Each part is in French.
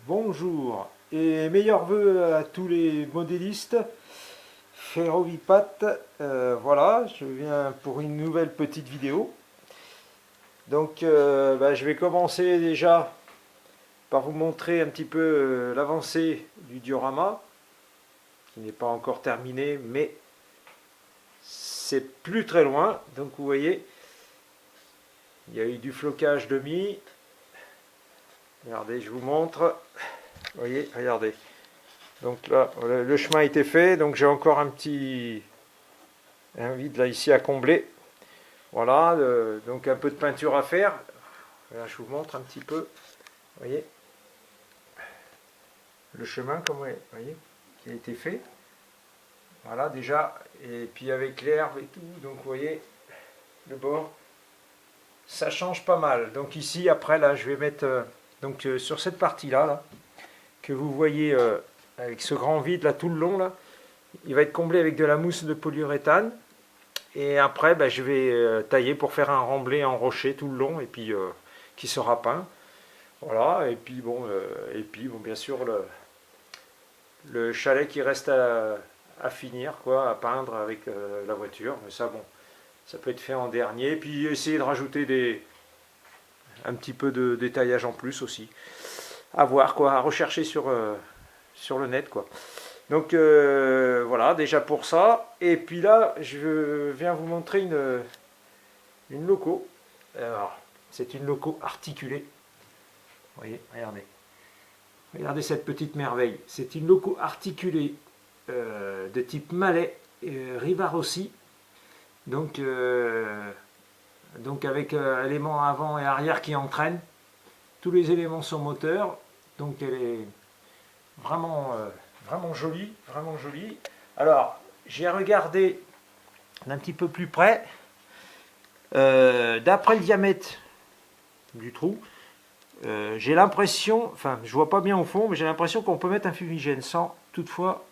Bonjour et meilleurs vœux à tous les modélistes. Ferrovipat, voilà, je viens pour une nouvelle petite vidéo. Donc je vais commencer déjà par vous montrer un petit peu l'avancée du diorama, qui n'est pas encore terminé, mais c'est plus très loin. Donc vous voyez, il y a eu du flocage de mie. Regardez, je vous montre. Vous voyez, regardez. Donc là, le chemin a été fait, donc j'ai encore un vide là ici à combler. Voilà, donc un peu de peinture à faire. Là, je vous montre un petit peu. Vous voyez, le chemin, vous voyez, qui a été fait. Voilà, déjà, et puis avec l'herbe et tout, donc vous voyez, le bord, ça change pas mal. Donc ici, après, là, je vais mettre, sur cette partie-là, là, que vous voyez avec ce grand vide, là, tout le long, là, il va être comblé avec de la mousse de polyuréthane. Et après, je vais tailler pour faire un remblai en rocher tout le long, et puis qui sera peint. Voilà, et puis bon, bien sûr, le chalet qui reste à finir, quoi, à peindre avec la voiture. Mais ça, bon, ça peut être fait en dernier. Puis essayer de rajouter un petit peu de détaillage en plus aussi. À voir, quoi, à rechercher sur le net, quoi. Donc voilà, déjà pour ça. Et puis là, je viens vous montrer une loco. Alors, c'est une loco articulée. Vous voyez, regardez. Regardez cette petite merveille. C'est une loco articulée de type Mallet, Rivarossi. Donc avec éléments avant et arrière qui entraînent. Tous les éléments sont moteurs. Donc elle est vraiment... vraiment joli, vraiment joli. Alors, j'ai regardé d'un petit peu plus près. D'après le diamètre du trou, j'ai l'impression, enfin, je vois pas bien au fond, mais j'ai l'impression qu'on peut mettre un fumigène sans toutefois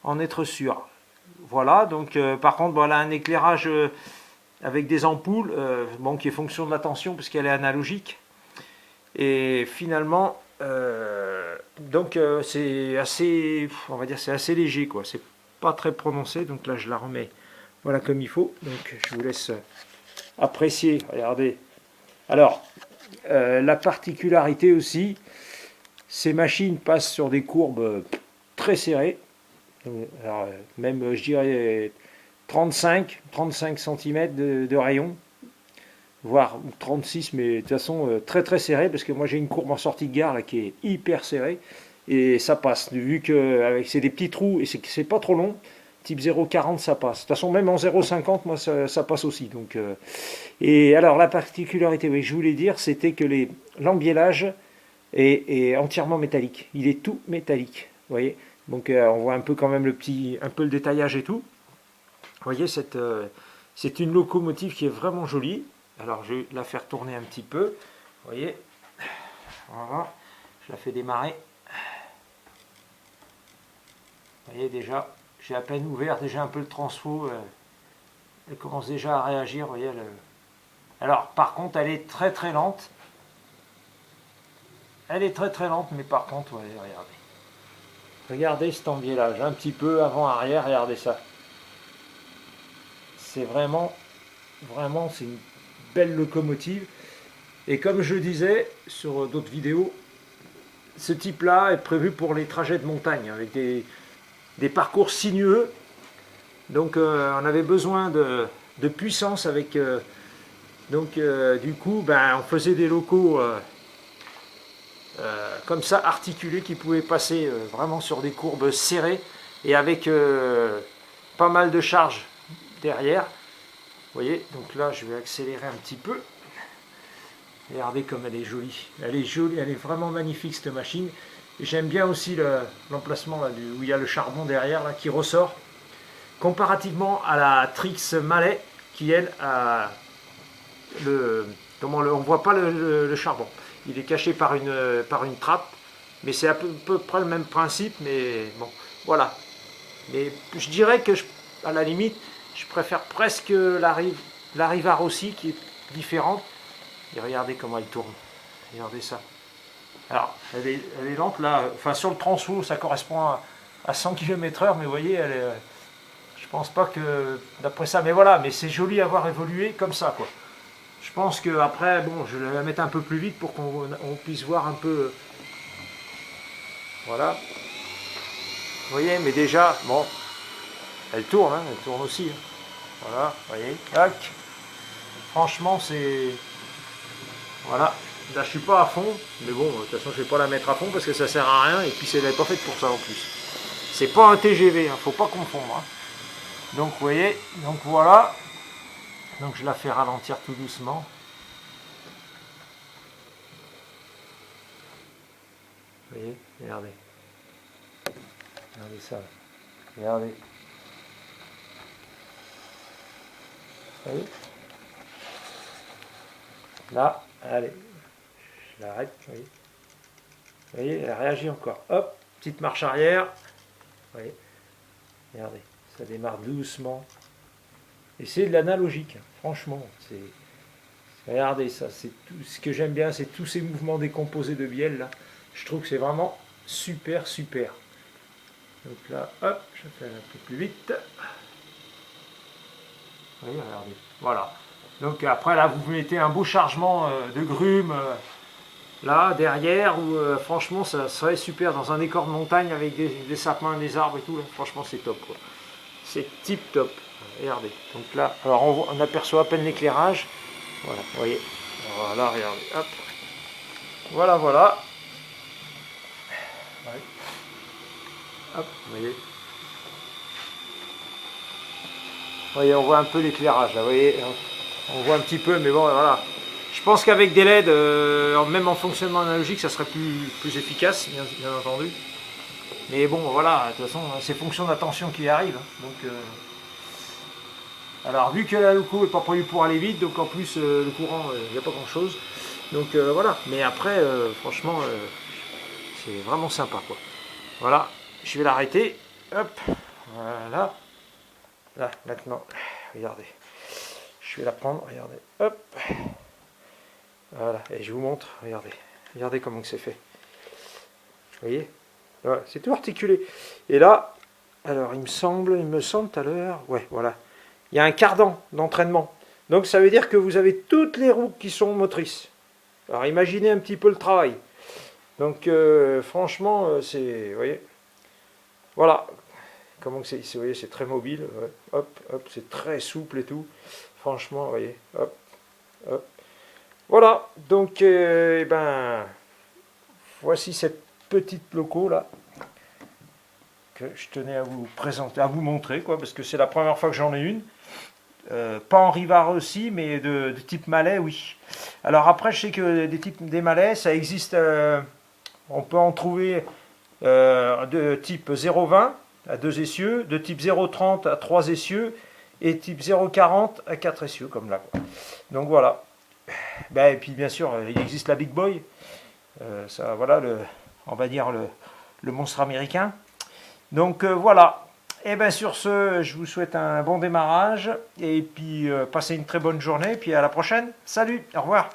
en être sûr. Voilà, donc par contre, voilà un éclairage avec des ampoules, bon, qui est fonction de la tension puisqu'elle est analogique. Et finalement, c'est assez, on va dire, c'est assez léger, quoi. C'est pas très prononcé, donc là je la remets, voilà comme il faut. Donc je vous laisse apprécier. Regardez. Alors la particularité aussi, ces machines passent sur des courbes très serrées. Alors, même je dirais 35 cm de rayon, voire 36, mais de toute façon très très serré, parce que moi j'ai une courbe en sortie de gare là qui est hyper serrée, et ça passe, vu que c'est des petits trous, et c'est pas trop long, type 0,40 ça passe. De toute façon même en 0,50 moi ça passe aussi. Donc, et alors la particularité, oui, je voulais dire, c'était que l'embiellage est entièrement métallique, il est tout métallique, vous voyez. Donc on voit un peu quand même un peu le détaillage et tout. Vous voyez, c'est une locomotive qui est vraiment jolie. Alors je vais la faire tourner un petit peu. Vous voyez, voilà, je la fais démarrer. Vous voyez déjà, j'ai à peine ouvert déjà un peu le transfo. Elle commence déjà à réagir. Vous voyez, alors par contre, elle est très très lente. Elle est très très lente, mais par contre, voyez, regardez. Regardez cet embiellage, un petit peu avant-arrière, regardez ça. C'est vraiment, c'est une belle locomotive. Et comme je disais sur d'autres vidéos, ce type là est prévu pour les trajets de montagne avec des parcours sinueux. Donc on avait besoin de puissance avec du coup on faisait des locaux comme ça articulés qui pouvaient passer vraiment sur des courbes serrées et avec pas mal de charge derrière. Vous voyez, donc là je vais accélérer un petit peu. Regardez comme elle est jolie. Elle est jolie, elle est vraiment magnifique cette machine. Et j'aime bien aussi l'emplacement où il y a le charbon derrière là, qui ressort. Comparativement à la Trix Mallet qui elle a on ne voit pas le charbon. Il est caché par une trappe. Mais c'est à peu près le même principe. Mais bon, voilà. Mais je dirais que à la limite, je préfère presque la Rivarossi qui est différente. Et regardez comment elle tourne. Regardez ça. Alors, elle est lente là, enfin sur le transo ça correspond à 100 km/h, mais vous voyez, je pense pas que d'après ça, mais voilà, mais c'est joli à voir évoluer comme ça, quoi. Je pense que après, bon, je vais la mettre un peu plus vite pour qu'on puisse voir un peu, voilà. Vous voyez, mais déjà, bon, elle tourne, hein, elle tourne aussi. Hein. Voilà, vous voyez, tac. Franchement, c'est, voilà. Là, je suis pas à fond, mais bon, de toute façon, je vais pas la mettre à fond parce que ça sert à rien, et puis elle n'est pas faite pour ça en plus. C'est pas un TGV, hein, faut pas confondre. Hein. Donc, vous voyez, donc voilà. Donc, je la fais ralentir tout doucement. Vous voyez, regardez. Regardez ça. Regardez. Vous voyez. Là, allez. Je l'arrête, vous voyez. Vous voyez, elle réagit encore. Hop, petite marche arrière. Vous voyez. Regardez, ça démarre doucement. Et c'est de l'analogique, franchement. Regardez ça, c'est tout. Ce que j'aime bien, c'est tous ces mouvements décomposés de bielle là. Je trouve que c'est vraiment super, super. Donc là, hop, je fais un peu plus vite. Vous voyez, regardez. Voilà. Donc après là, vous mettez un beau chargement de grumes là derrière, où franchement, ça serait super dans un décor de montagne avec des sapins, des arbres et tout. Là. Franchement, c'est top. C'est tip top. Regardez. Donc là, alors on aperçoit à peine l'éclairage. Voilà, vous voyez. Voilà, regardez. Hop. Voilà, voilà. Ouais. Hop, vous voyez. Vous voyez, on voit un peu l'éclairage là, vous voyez. On voit un petit peu, mais bon, voilà. Je pense qu'avec des LED, même en fonctionnement analogique, ça serait plus efficace, bien entendu. Mais bon, voilà, de toute façon, c'est fonction d'attention qui arrive. Donc, alors, vu que la loco n'est pas prévue pour aller vite, donc en plus, le courant, il n'y a pas grand-chose. Donc, voilà. Mais après, franchement, c'est vraiment sympa, quoi. Voilà, je vais l'arrêter. Hop, voilà. Là, maintenant, regardez. Je vais la prendre, regardez. Hop. Voilà, et je vous montre, regardez. Regardez comment c'est fait. Vous voyez, voilà, c'est tout articulé. Et là, alors il me semble tout à l'heure, ouais, voilà. Il y a un cardan d'entraînement. Donc ça veut dire que vous avez toutes les roues qui sont motrices. Alors imaginez un petit peu le travail. Donc franchement, c'est, vous voyez, voilà. Comment c'est, vous voyez, c'est très mobile. Ouais. Hop, hop, c'est très souple et tout. Franchement, vous voyez, hop, hop. Voilà, donc, voici cette petite loco là que je tenais à vous présenter, à vous montrer, quoi, parce que c'est la première fois que j'en ai une. Pas en Rivara aussi, mais de type Malais, oui. Alors après, je sais que des Malais, ça existe, on peut en trouver de type 0,20 à 2 essieux, de type 0,30 à 3 essieux, et type 0,40 à 4 essieux, comme là. Quoi. Donc voilà. Ben, et puis bien sûr, il existe la Big Boy. Ça, voilà, on va dire le monstre américain. Donc voilà. Et bien sur ce, je vous souhaite un bon démarrage. Et puis passez une très bonne journée. Et puis à la prochaine. Salut, au revoir.